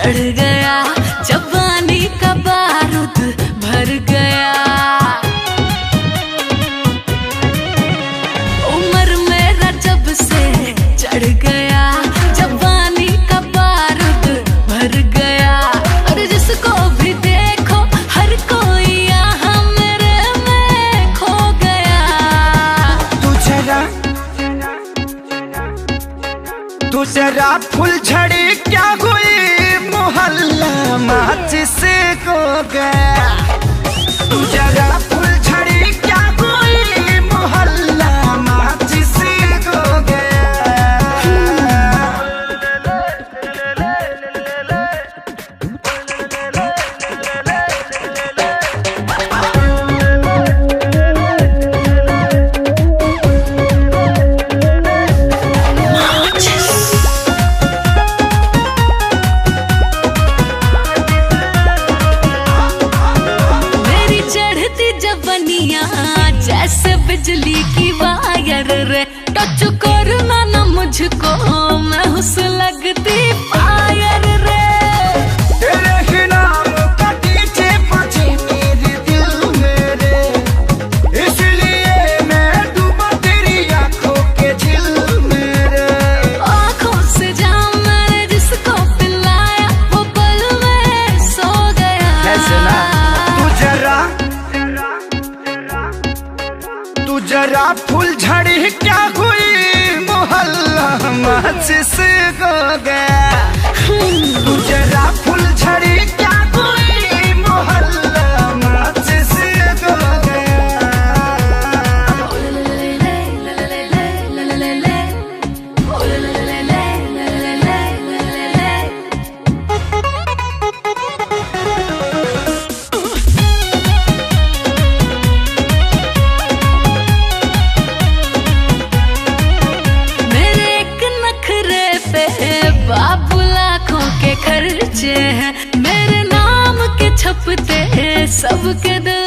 चढ़ गया, जवानी का बारूद भर गया। उम्र मेरा जब से चढ़ गया, जवानी का बारूद भर गया। और जिसको भी देखो हर कोई यहाँ मेरे में खो गया। तू जरा फुलझड़ी क्या हुई, मोहल्ला माचिस को गया। तू जरा फुलझड़ी क्या हुई, मोहल्ला माचिस को गया। जैसे बिजली की वायर रे, टच करना ना मुझको, मैं हुस लगती फायर रे। तेरे ही नाम का डीजे बजे मेरे दिल में रे, इसलिए मैं डूबा तेरी आंखों के झिल में रे। आंखों से जाम मैंने जिसको पिलाया, वो पल में सो गया। तू जरा फुलझड़ी क्या हुई, मोहल्ला माचिस को गया। तू जरा फुलझड़ी क्या हुई, मोहल्ला माचिस को गया। बाबू लाखों के खर्चे हैं, मेरे नाम के छपते हैं सबके दिल